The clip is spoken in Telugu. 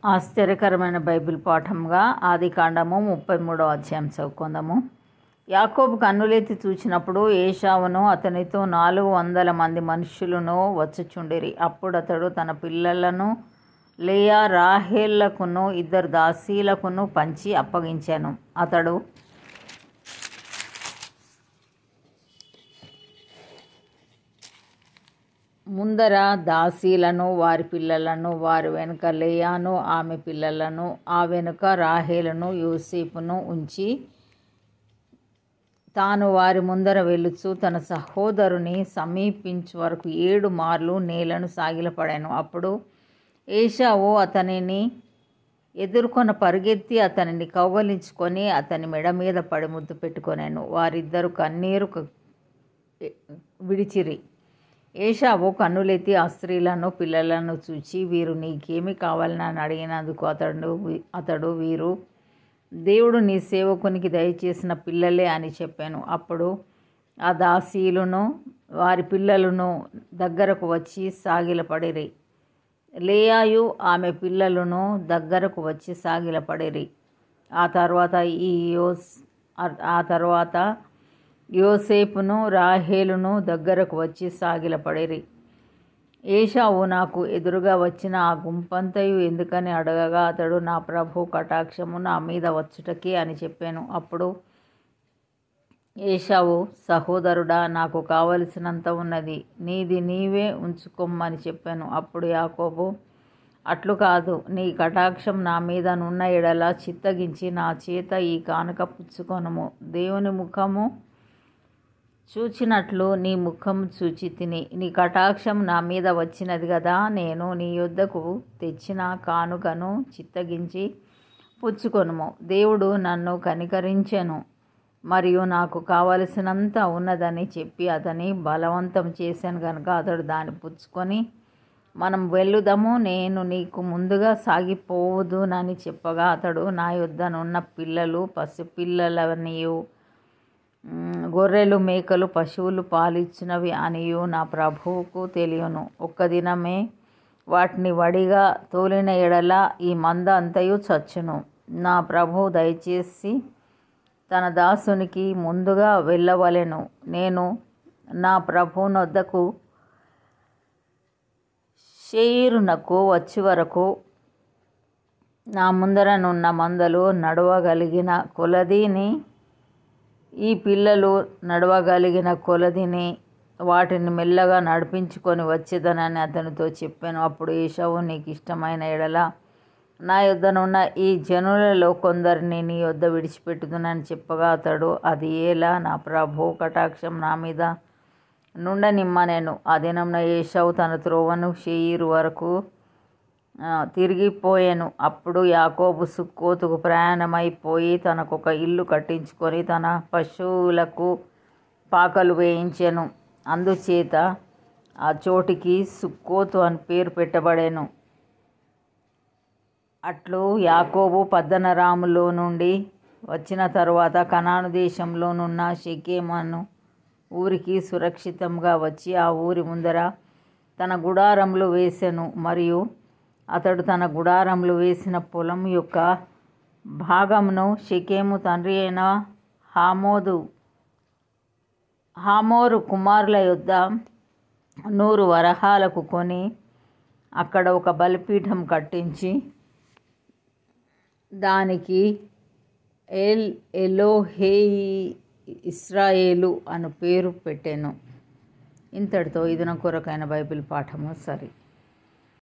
ఆశ్చర్యకరమైన బైబిల్ పాఠంగా ఆదికాండము 33వ అధ్యాయం చదువుకుందాము. యాకోబు కన్నులెత్తి చూచినప్పుడు ఏశావును అతనితో 400 మంది మనుష్యులను వచ్చుచుండిరి. అప్పుడు అతడు తన పిల్లలను లేయా రాహేళ్లకును 2 దాసీలకును పంచి అప్పగించాను. అతడు ముందర దాసీలను వారి పిల్లలను, వారి వెనుక లేయాను ఆమె పిల్లలను, ఆ వెనుక రాహేలును యోసేపును ఉంచి తాను వారి ముందర వెళ్ళుచు తన సహోదరుని సమీపించు వరకు 7 మార్లు నేలను సాగిలపడాను. అప్పుడు ఏశావు అతనిని ఎదుర్కొన పరిగెత్తి అతనిని కౌగలించుకొని అతని మెడ మీద పడి ముద్దు పెట్టుకొనాను. వారిద్దరు కన్నీరు విడిచిరి. ఏశావు కన్నులెత్తి ఆ స్త్రీలను పిల్లలను చూచి, వీరు నీకేమి కావాలని అడిగినందుకు అతడు వీరు దేవుడు నీ సేవకునికి దయచేసిన పిల్లలే అని చెప్పాను. అప్పుడు ఆ దాసీలును వారి పిల్లలను దగ్గరకు వచ్చి సాగిలపడిరి. లేయాయు ఆమె పిల్లలను దగ్గరకు వచ్చి సాగిలపడిరి. ఆ తర్వాత యోసేపును రాహేలును దగ్గరకు వచ్చి సాగిలపడిరి. ఏశావు నాకు ఎదురుగా వచ్చిన ఆ గుంపంతయు ఎందుకని అడగగా అతడు నా ప్రభు కటాక్షము నా మీద వచ్చుటకే అని చెప్పాను. అప్పుడు ఏశావు, సహోదరుడా, నాకు కావలసినంత ఉన్నది, నీది నీవే ఉంచుకోమని చెప్పాను. అప్పుడు యాకోబు, అట్లు కాదు, నీ కటాక్షం నా మీద నున్న ఎడల చిత్తగించి నా చేత ఈ కానుక పుచ్చుకొనుము. దేవుని ముఖము చూచినట్లు నీ ముఖము చూచి తిని, నీ కటాక్షం నా మీద వచ్చినది కదా, నేను నీ యొద్దకు తెచ్చిన కానుకను చిత్తగించి పుచ్చుకొనుము. దేవుడు నన్ను కనికరించెను మరియు నాకు కావలసినంత ఉన్నదని చెప్పి అతని బలవంతం చేశాను గనుక అతడు దాన్ని పుచ్చుకొని, మనం వెళ్ళుదాము, నేను నీకు ముందుగా సాగిపోవుదునని చెప్పగా అతడు నా యొద్దనున్న పిల్లలు పసిపిల్లలనియు గొర్రెలు మేకలు పశువులు పాలిచ్చినవి అనియు నా ప్రభువుకు తెలియను. ఒక్క దినమే వాటిని వడిగా తోలిన ఎడల ఈ మంద అంతయు చచ్చును. నా ప్రభువు దయచేసి తన దాసునికి ముందుగా వెళ్ళవలెను. నేను నా ప్రభువునొద్దకు శేయీరునకు వచ్చి వరకు నా ముందరనున్న మందలు నడవగలిగిన కొలదిని, ఈ పిల్లలు నడవగలిగిన కొలదిని వాటిని మెల్లగా నడిపించుకొని వచ్చేదనని అతనితో చెప్పాను. అప్పుడు ఏశావు, నీకు ఇష్టమైన ఎడల నా యొద్దనున్న ఈ జనులలో కొందరిని నీ యొద్ద విడిచిపెట్టుదునని చెప్పగా అతడు, అది ఎలా, నా ప్రభు కటాక్షం నా మీద నుండనిమ్మనెను. ఆ దినంన ఏశావు తన త్రోవను శేయీరు వరకు తిరిగిపోయాను. అప్పుడు యాకోబు సుక్కోతుకు ప్రయాణమైపోయి తనకొక ఇల్లు కట్టించుకొని తన పశువులకు పాకలు వేయించెను. అందుచేత ఆ చోటికి సుక్కోతు అని పేరు పెట్టబడెను. అట్లు యాకోబు పద్దనరాములో నుండి వచ్చిన తరువాత కనాను దేశంలోనున్న షెకెము ఊరికి సురక్షితంగా వచ్చి ఆ ఊరి ముందర తన గుడారములు వేసెను. మరియు అతడు తన గుడారములు వేసిన పొలం యొక్క భాగమును షెకెము తండ్రి అయిన హమోరు కుమారుల యొద్ద 100 వరహాలకు కొని అక్కడ ఒక బలిపీఠం కట్టించి దానికి ఎల్ ఎలోహేయి ఇశ్రాయేలు అను పేరు పెట్టెను. ఇంతటితో ఇది నా కొరకైన బైబిల్ పాఠము సరి.